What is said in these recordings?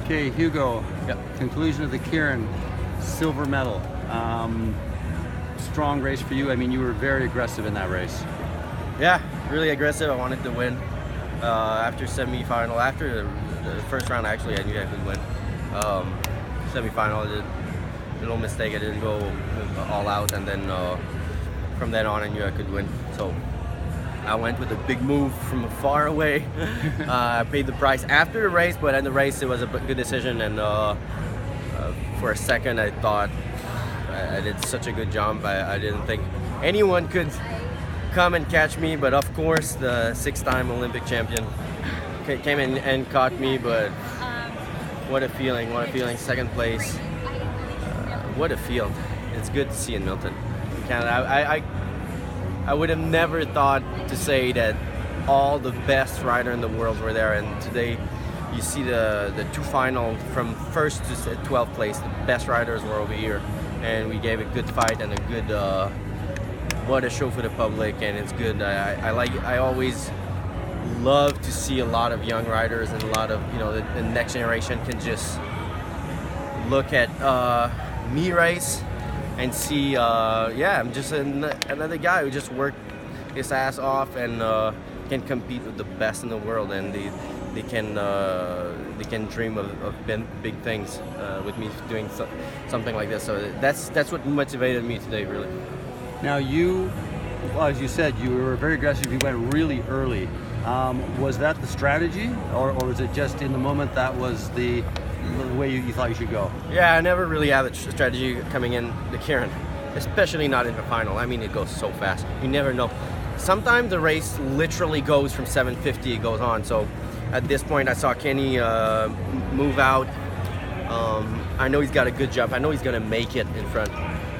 Okay, Hugo. Yep. Conclusion of the Keirin silver medal. Strong race for you. I mean, you were very aggressive in that race. Yeah, really aggressive. I wanted to win. After semi-final, after the first round, actually, I knew I could win. Semi-final, I did a little mistake. I didn't go all out, and then from then on, I knew I could win. So I went with a big move from far away. I paid the price after the race, but in the race, it was a good decision. And for a second, I thought I did such a good jump. I didn't think anyone could come and catch me, but of course the 6-time Olympic champion came in and caught me. But what a feeling, second place. What a field. It's good to see in Milton, Canada. I would have never thought to say that all the best riders in the world were there, and today you see the two final from first to 12th place. The best riders were over here, and we gave a good fight and a good what a show for the public, and it's good. I always love to see a lot of young riders and a lot of the next generation can just look at me race and see I'm just another guy who just worked his ass off and can compete with the best in the world, and they can dream of big things with me doing something like this. So that's what motivated me today, really. Now well, as you said, you were very aggressive. You went really early. Was that the strategy, or was it just in the moment that was the way you thought you should go? Yeah, I never really had a strategy coming in the Keirin, especially not in the final. I mean, it goes so fast. You never know. Sometimes the race literally goes from 7:50, it goes on. So at this point, I saw Kenny move out. I know he's got a good jump. I know he's going to make it in front.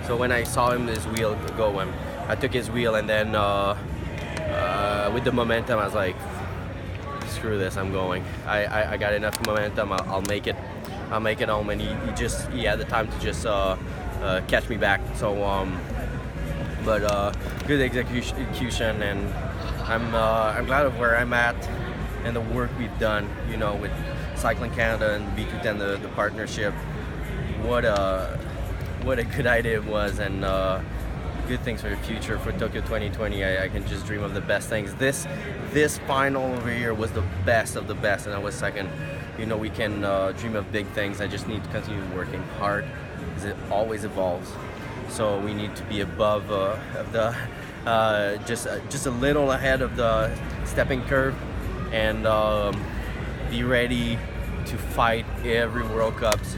So when I saw his wheel go, I took his wheel, and then with the momentum, I was like, screw this, I'm going. I got enough momentum, I'll make it. I'll make it home, and he had the time to just catch me back. So, but good execution, and I'm glad of where I'm at and the work we've done, with Cycling Canada and B210, the partnership. What a good idea it was, and good things for the future. For Tokyo 2020, I can just dream of the best things. This final over here was the best of the best, and I was second. We can dream of big things. I just need to continue working hard, because it always evolves. So we need to be above of the just a little ahead of the stepping curve, and be ready to fight every World Cups,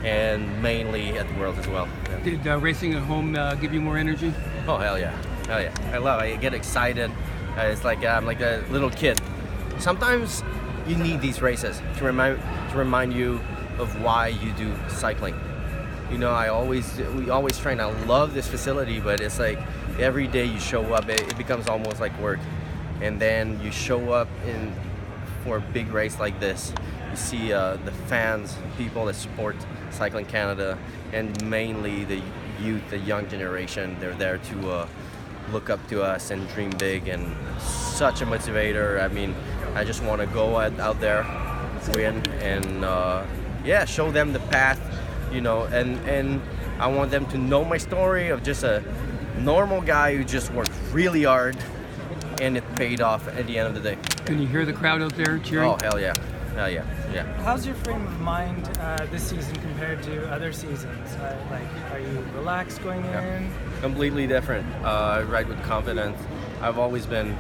and mainly at the World as well. Yeah. Did racing at home give you more energy? Oh, hell yeah. I get excited. It's like I'm like a little kid. Sometimes you need these races to remind you of why you do cycling. We always train. I love this facility, but it's like every day you show up, it becomes almost like work. And then you show up for a big race like this. You see the fans, people that support Cycling Canada, and mainly the youth, the young generation. They're there to look up to us and dream big, and such a motivator. I mean, I just want to go out there, win, and show them the path, and I want them to know my story of just a normal guy who just worked really hard, and it paid off at the end of the day. Can you hear the crowd out there cheering? Oh, hell yeah. Hell yeah. How's your frame of mind this season compared to other seasons? Are you relaxed going in? Completely different. I ride with confidence. I've always been,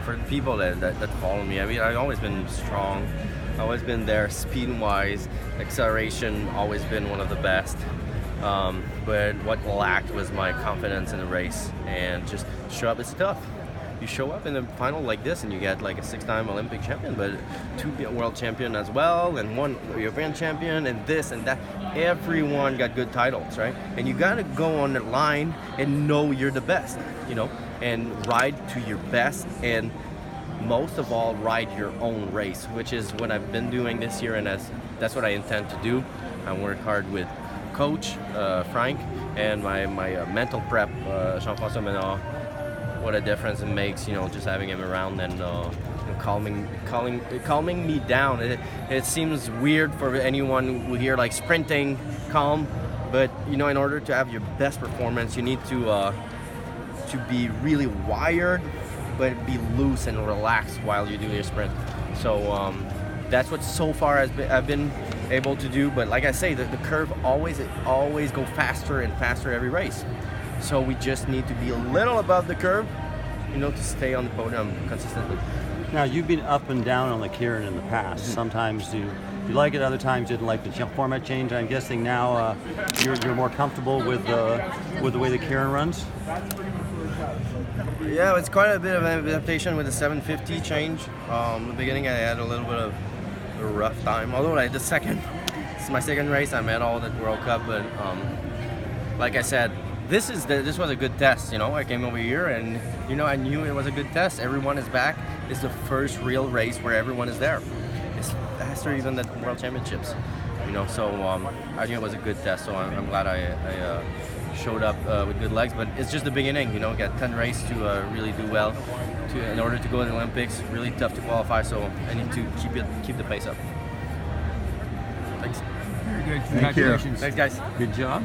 for the people that follow me, I mean, I've always been strong. I've always been there speed-wise. Acceleration, always been one of the best. But what lacked was my confidence in the race, and just show up. It's tough. You show up in a final like this, and you get like a 6-time Olympic champion, but 2 world champion as well, and 1 European champion, and this and that. Everyone got good titles, right? And you gotta go on the line and know you're the best, and ride to your best, and most of all, ride your own race, which is what I've been doing this year, and that's what I intend to do. I work hard with coach Frank and my mental prep, Jean-François Menard. What a difference it makes, just having him around, and calming me down. It seems weird for anyone who hear like sprinting calm, but you know, in order to have your best performance, you need to be really wired, but be loose and relaxed while you do your sprint. So that's what so far I've been able to do. But like I say, the curve always go faster and faster every race. So we just need to be a little above the curve, you know, to stay on the podium consistently. Now, you've been up and down on the Keirin in the past. Sometimes you like it, other times you didn't like the format change. I'm guessing now you're more comfortable with the way the Keirin runs? Yeah, it's quite a bit of an adaptation with the 750 change. In the beginning I had a little bit of a rough time, although it's my second race. I made all the World Cup, but like I said, this was a good test. You know, I came over here and you know, I knew it was a good test. Everyone is back. It's the first real race where everyone is there. It's faster even than the World Championships. You know, so I think it was a good test. So I'm glad I showed up with good legs. But it's just the beginning. You know, got 10 races to really do well. In order to go to the Olympics, really tough to qualify. So I need to keep the pace up. Thanks. Very good. Thank you. Congratulations. Thanks, guys. Good job.